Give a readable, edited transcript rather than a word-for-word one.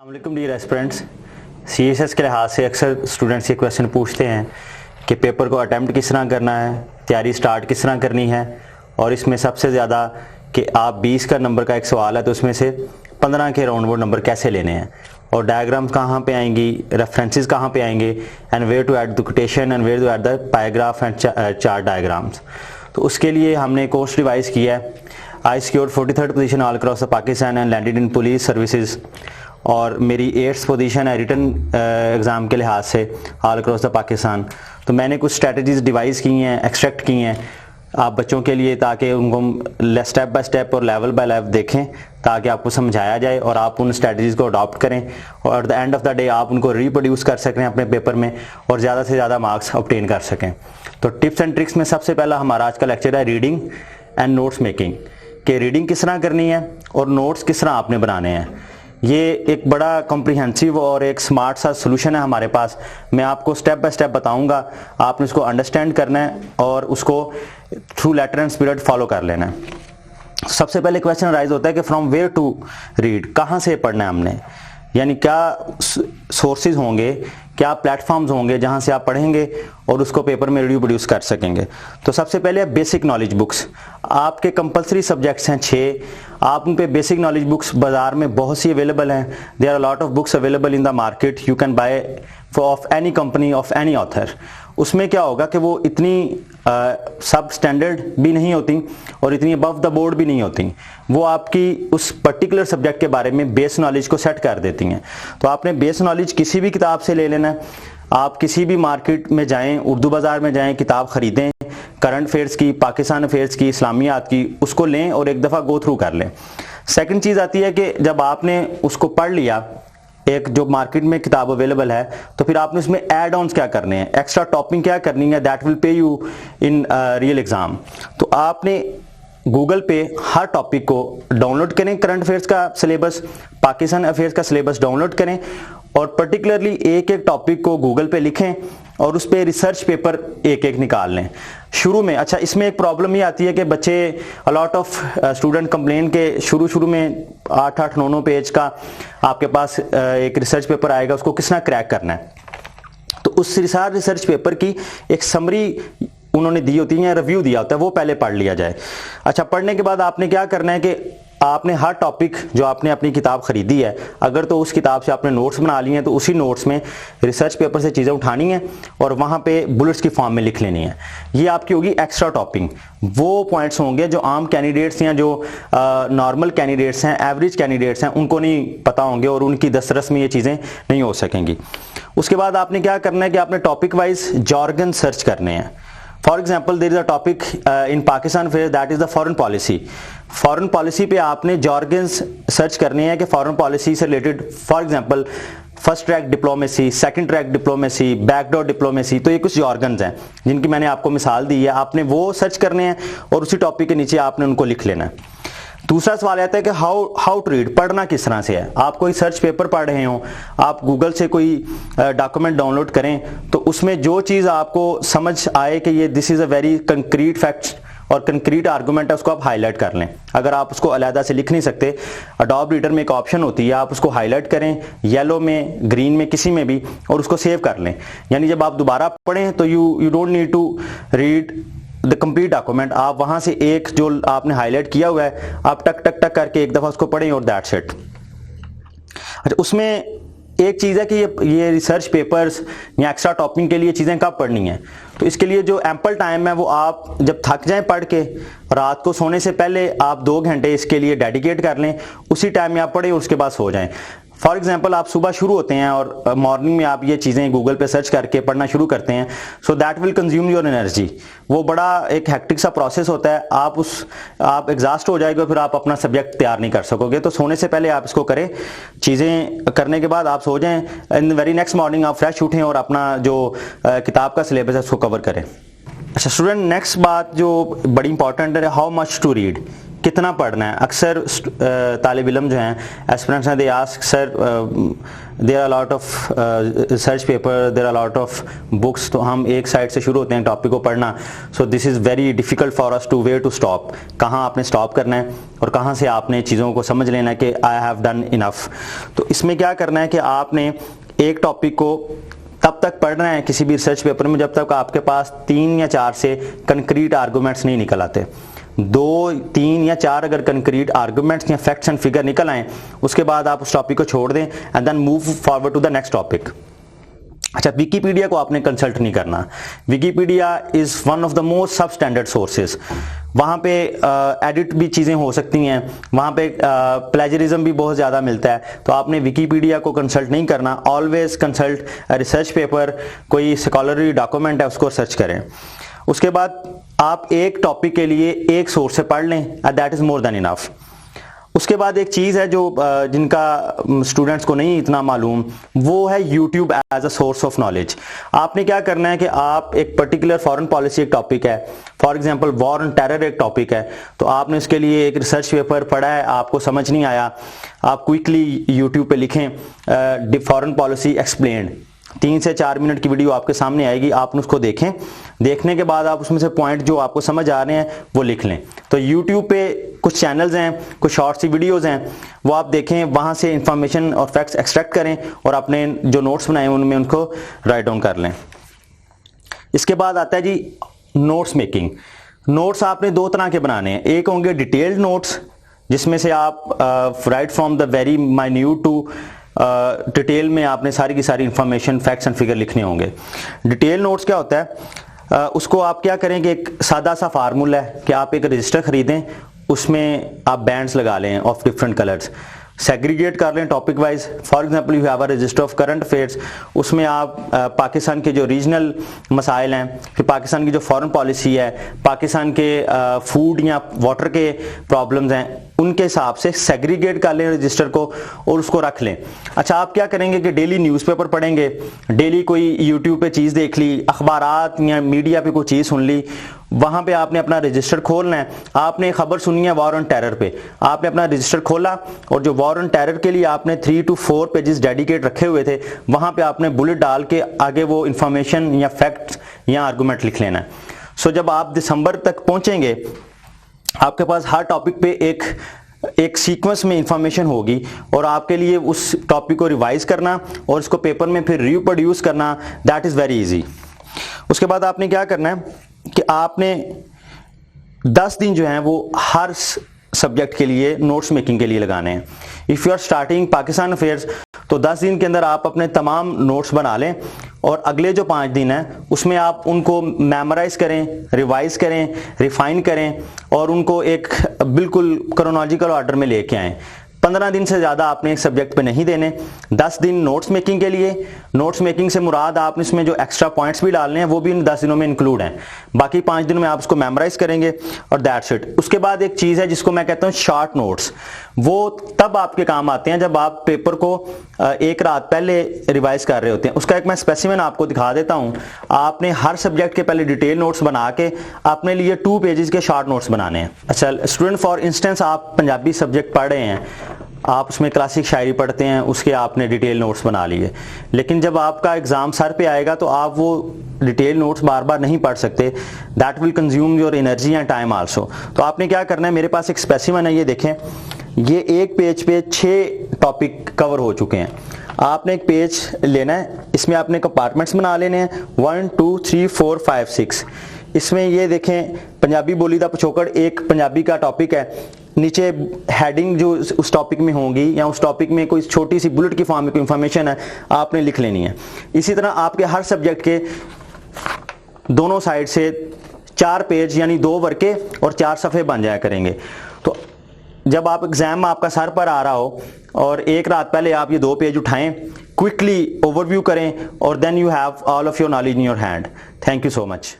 अस्सलामुअलैकुम dear aspirants. CSS के लिहाज से अक्सर स्टूडेंट्स ये क्वेश्चन पूछते हैं कि पेपर को अटैम्प्ट किस तरह करना है, तैयारी स्टार्ट किस तरह करनी है, और इसमें सबसे ज़्यादा कि आप 20 का नंबर का एक सवाल है तो उसमें से 15 के राउंड वो नंबर कैसे लेने हैं, और डायग्राम्स कहाँ पे आएंगी, रेफरेंसेस कहाँ पे आएंगे, and where to add the quotation and where to add the paragraph and chart diagrams. तो उसके लिए हमने कोर्स डिवाइस किया है। I secured 43rd position all across the Pakistan and landed in police services, और मेरी 8th पोजीशन है written exam के लिहाज से ऑल अक्रॉस द पाकिस्तान। तो मैंने कुछ स्ट्रेटजीज डिवाइस की हैं, एक्सट्रैक्ट की हैं आप बच्चों के लिए, ताकि उनको स्टेप बाय स्टेप और लेवल बाय लेवल देखें, ताकि आपको समझाया जाए और आप उन स्ट्रेटजीज को अडॉप्ट करें, और at the end of the day आप उनको रिप्रोड्यूस कर सकें अपने पेपर में और ज़्यादा से ज़्यादा मार्क्स ऑब्टेन कर सकें। तो टिप्स एंड ट्रिक्स में सबसे पहला हमारा आज का लेक्चर है रीडिंग एंड नोट्स मेकिंग, कि रीडिंग किस तरह करनी है और नोट्स किस तरह आपने बनाने हैं। ये एक बड़ा कॉम्प्रिहेंसिव और एक स्मार्ट सा सोल्यूशन है हमारे पास। मैं आपको स्टेप बाय स्टेप बताऊंगा, आपने उसको अंडरस्टैंड करना है और उसको through letter and spirit follow कर लेना है। सबसे पहले क्वेश्चन राइज होता है कि फ्रॉम वेयर टू रीड, कहाँ से पढ़ना है हमने, यानी क्या सोर्सेज होंगे, क्या प्लेटफॉर्म्स होंगे जहां से आप पढ़ेंगे और उसको पेपर में रिप्रोड्यूस कर सकेंगे। तो सबसे पहले बेसिक नॉलेज बुक्स, आपके कंपलसरी सब्जेक्ट्स हैं 6, आप उन पे बेसिक नॉलेज बुक्स बाजार में बहुत सी अवेलेबल हैं। There are lot of books available in the market, you can buy of any company of any author. उसमें क्या होगा कि वो इतनी सब स्टैंडर्ड भी नहीं होती और इतनी अबव द बोर्ड भी नहीं होती, वो आपकी उस पर्टिकुलर सब्जेक्ट के बारे में बेस नॉलेज को सेट कर देती हैं। तो आपने बेस नॉलेज किसी भी किताब से ले लेना है। आप किसी भी मार्केट में जाएं, उर्दू बाजार में जाएं, किताब खरीदें, करंट अफेयर्स की, पाकिस्तान अफेयर्स की, इस्लामियात की, उसको लें और एक दफ़ा गो थ्रू कर लें। सेकंड चीज़ आती है कि जब आपने उसको पढ़ लिया, एक जो मार्केट में किताब अवेलेबल है, तो फिर आपने उसमें एड ऑन्स क्या करने हैं, एक्स्ट्रा टॉपिंग क्या करनी है, that will pay you in real exam. तो आपने गूगल पे हर टॉपिक को डाउनलोड करें, करंट अफेयर्स का सिलेबस, पाकिस्तान अफेयर्स का सिलेबस डाउनलोड करें और पर्टिकुलरली एक एक टॉपिक को गूगल पे लिखें और उस पर रिसर्च पेपर एक एक निकाल लें शुरू में। अच्छा, इसमें एक प्रॉब्लम ये आती है कि बच्चे अलॉट ऑफ स्टूडेंट कंप्लेन के शुरू में 8-8, 9-9 पेज का आपके पास एक रिसर्च पेपर आएगा, उसको किस तरह क्रैक करना है। तो उस रिसर्च पेपर की एक समरी उन्होंने दी होती है, रिव्यू दिया होता है, वो पहले पढ़ लिया जाए। अच्छा, पढ़ने के बाद आपने क्या करना है कि आपने हर टॉपिक जो आपने अपनी किताब खरीदी है, अगर तो उस किताब से आपने नोट्स बना लिए हैं तो उसी नोट्स में रिसर्च पेपर से चीज़ें उठानी है और वहाँ पे बुलेट्स की फॉर्म में लिख लेनी है। ये आपकी होगी एक्स्ट्रा टॉपिंग। वो पॉइंट्स होंगे जो आम कैंडिडेट्स या जो नॉर्मल कैंडिडेट्स हैं, एवरेज कैंडिडेट्स हैं, उनको नहीं पता होंगे और उनकी दस्तरस में ये चीज़ें नहीं हो सकेंगी। उसके बाद आपने क्या करना है कि आपने टॉपिक वाइज जॉर्गन सर्च करने हैं। For example, there is a topic in Pakistan affairs, that is the foreign policy. Foreign policy पे आपने जॉर्गन्स सर्च करने हैं कि फॉरेन पॉलिसी से related, for example first track diplomacy, second track diplomacy, backdoor diplomacy. तो ये कुछ जॉर्गन्स हैं जिनकी मैंने आपको मिसाल दी है, आपने वो सर्च करने हैं और उसी टॉपिक के नीचे आपने उनको लिख लेना है। दूसरा सवाल आता है कि हाउ टू रीड, पढ़ना किस तरह से है। आप कोई सर्च पेपर पढ़ रहे हो, आप गूगल से कोई डॉक्यूमेंट डाउनलोड करें, तो उसमें जो चीज़ आपको समझ आए कि ये this is a very concrete fact और कंक्रीट आर्गूमेंट है, उसको आप हाईलाइट कर लें। अगर आप उसको अलहदा से लिख नहीं सकते, अडोब रीडर में एक ऑप्शन होती है, आप उसको हाईलाइट करें, येलो में, ग्रीन में, किसी में भी, और उसको सेव कर लें। यानी जब आप दोबारा पढ़ें तो you don't need to read the complete document, आप वहां से एक जो आपने हाईलाइट किया हुआ है, आप टक टक टक करके एक दफा उसको पढ़ें और दैट्स इट। अच्छा, उसमें एक चीज़ है कि ये रिसर्च पेपर्स या एक्स्ट्रा टॉपिंग के लिए चीज़ें कब पढ़नी है। तो इसके लिए जो एम्पल टाइम है वो आप जब थक जाएं पढ़ के, रात को सोने से पहले आप 2 घंटे इसके लिए डेडिकेट कर लें, उसी टाइम में आप पढ़ें और उसके बाद सो जाएं। फॉर एग्जाम्पल, आप सुबह शुरू होते हैं और मॉर्निंग में आप ये चीज़ें गूगल पे सर्च करके पढ़ना शुरू करते हैं, so that will consume your energy. वो बड़ा एक हेक्टिक सा प्रोसेस होता है, आप एग्जॉस्ट हो जाएगा, फिर आप अपना सब्जेक्ट तैयार नहीं कर सकोगे। तो सोने से पहले आप इसको करें, चीज़ें करने के बाद आप सो जाएं, इन वेरी नेक्स्ट मॉर्निंग आप फ्रेश उठें और अपना जो किताब का सिलेबस है उसको कवर करें। अच्छा स्टूडेंट, नेक्स्ट बात जो बड़ी इंपॉर्टेंट है, हाउ मच टू रीड, कितना पढ़ना है। अक्सर तालिब इल्म जो हैं, एस्पिरेंट्स हैं, they ask sir there are lot of research paper, there are lot of books, तो हम एक साइड से शुरू होते हैं टॉपिक को पढ़ना। So this is very difficult for us to where to stop, कहाँ आपने स्टॉप करना है और कहाँ से आपने चीज़ों को समझ लेना है कि आई हैव डन इनफ। तो इसमें क्या करना है कि आपने एक टॉपिक को तब तक पढ़ना है किसी भी रिसर्च पेपर में जब तक आपके पास 3 या 4 से कंक्रीट आर्गूमेंट्स नहीं निकल आते। 2, 3 या 4 अगर कंक्रीट आर्गूमेंट्स या फैक्ट्स एंड फिगर निकल आए, उसके बाद आप उस टॉपिक को छोड़ दें and then move forward to the next topic. अच्छा, विकीपीडिया को आपने कंसल्ट नहीं करना। Wikipedia is one of the most substandard sources. वहाँ पे एडिट भी चीज़ें हो सकती हैं, वहाँ पे प्लेजरिज्म भी बहुत ज़्यादा मिलता है, तो आपने विकीपीडिया को कंसल्ट नहीं करना। ऑलवेज कंसल्ट रिसर्च पेपर, कोई स्कॉलरी डॉक्यूमेंट है उसको सर्च करें। उसके बाद आप एक टॉपिक के लिए एक सोर्स से पढ़ लें, that is more than enough. उसके बाद एक चीज़ है जो जिनका स्टूडेंट्स को नहीं इतना मालूम, वो है YouTube as a source of knowledge. आपने क्या करना है कि आप एक पर्टिकुलर फॉरेन पॉलिसी एक टॉपिक है, for example war on terror एक टॉपिक है, तो आपने उसके लिए एक रिसर्च पेपर पढ़ा है, आपको समझ नहीं आया, आप क्विकली यूट्यूब पे लिखें फॉरेन पॉलिसी एक्सप्लेन्ड, 3 से 4 मिनट की वीडियो आपके सामने आएगी, आप उसको देखें। देखने के बाद आप उसमें से पॉइंट जो आपको समझ आ रहे हैं वो लिख लें। तो YouTube पे कुछ चैनल्स हैं, कुछ शॉर्ट सी वीडियोस हैं, वो आप देखें, वहाँ से इंफॉर्मेशन और फैक्ट्स एक्सट्रैक्ट करें और अपने जो नोट्स बनाए उनमें उनको राइट डाउन कर लें। इसके बाद आता है जी नोट्स मेकिंग। नोट्स आपने 2 तरह के बनाने हैं। एक होंगे डिटेल्ड नोट्स, जिसमें से आप write from the very minute to detail में आपने सारी की सारी इंफॉर्मेशन फैक्ट्स एंड फिगर लिखने होंगे। डिटेल नोट्स क्या होता है, उसको आप क्या करेंगे, एक सादा सा फार्मूला है कि आप एक रजिस्टर खरीदें, उसमें आप बैंड्स लगा लें ऑफ डिफरेंट कलर्स, सेग्रीगेट कर लें topic wise. For example you have a resistor of current affairs, उसमें आप पाकिस्तान के जो रीजनल मसाइल हैं, फिर पाकिस्तान की जो फॉरेन पॉलिसी है, पाकिस्तान के फूड या वाटर के प्रॉब्लम्स हैं, उनके हिसाब से सेग्रीगेट कर लें रजिस्टर को और उसको रख लें। अच्छा, आप क्या करेंगे कि डेली न्यूज़पेपर पढ़ेंगे, डेली कोई यूट्यूब पे चीज़ देख ली, अखबारात या मीडिया पे कोई चीज़ सुन ली, वहाँ पे आपने अपना रजिस्टर खोलना है। आपने खबर सुनी है वॉर ऑन टेरर पे, आपने अपना रजिस्टर खोला और जो वॉर ऑन टेरर के लिए आपने 3 to 4 पेजेस डेडिकेट रखे हुए थे, वहाँ पे आपने बुलेट डाल के आगे वो इंफॉर्मेशन या फैक्ट्स या आर्गूमेंट लिख लेना है। सो जब आप दिसंबर तक पहुँचेंगे, आपके पास हर टॉपिक पे एक सीक्वेंस में इंफॉर्मेशन होगी और आपके लिए उस टॉपिक को रिवाइज करना और उसको पेपर में फिर रिप्रोड्यूस करना, दैट इज़ वेरी इजी। उसके बाद आपने क्या करना है कि आपने 10 दिन जो हैं वो हर सब्जेक्ट के लिए नोट्स मेकिंग के लिए लगाने हैं। If you are starting Pakistan affairs, तो 10 दिन के अंदर आप अपने तमाम नोट्स बना लें और अगले जो 5 दिन हैं उसमें आप उनको मेमोराइज करें, रिवाइज करें, रिफाइन करें और उनको एक बिल्कुल क्रोनोलॉजिकल ऑर्डर में लेके आएँ। 15 दिन से ज़्यादा आपने एक सब्जेक्ट पे नहीं देने। 10 दिन नोट्स मेकिंग के लिए, नोट्स मेकिंग से मुराद आपने इसमें जो एक्स्ट्रा पॉइंट्स भी डालने हैं वो भी इन 10 दिनों में इंक्लूड हैं। बाकी 5 दिनों में आप उसको मेमोराइज करेंगे और दैट्स इट। उसके बाद एक चीज़ है जिसको मैं कहता हूँ शॉर्ट नोट्स। वो तब आपके काम आते हैं जब आप पेपर को एक रात पहले रिवाइज कर रहे होते हैं। उसका एक मैं स्पेसिमेन आपको दिखा देता हूँ। आपने हर सब्जेक्ट के पहले डिटेल नोट्स बना के अपने लिए 2 पेजेस के शॉर्ट नोट्स बनाने हैं। अच्छा स्टूडेंट, फॉर इंस्टेंस आप पंजाबी सब्जेक्ट पढ़ रहे हैं, आप उसमें क्लासिक शायरी पढ़ते हैं, उसके आपने डिटेल नोट्स बना लिए, लेकिन जब आपका एग्ज़ाम सर पे आएगा तो आप वो डिटेल नोट्स बार बार नहीं पढ़ सकते। That will consume your energy and time also. तो आपने क्या करना है, मेरे पास एक स्पेसिमेन है, ये देखें, ये एक पेज पे 6 टॉपिक कवर हो चुके हैं। आपने एक पेज लेना है, इसमें आपने कंपार्टमेंट्स बना लेने हैं 1 2 3 4 5 6। इसमें ये देखें, पंजाबी बोली दा पिछोकड़ एक पंजाबी का टॉपिक है, नीचे हेडिंग जो उस टॉपिक में होंगी या उस टॉपिक में कोई छोटी सी बुलेट की फॉर्म में कोई इंफॉर्मेशन है आपने लिख लेनी है। इसी तरह आपके हर सब्जेक्ट के दोनों साइड से 4 पेज यानी 2 वर्के और 4 सफ़े बन जाया करेंगे। तो जब आप एग्जाम आपका सर पर आ रहा हो और एक रात पहले आप ये 2 पेज उठाएं, क्विकली ओवरव्यू करें और then you have all of your knowledge in your hand. Thank you so much.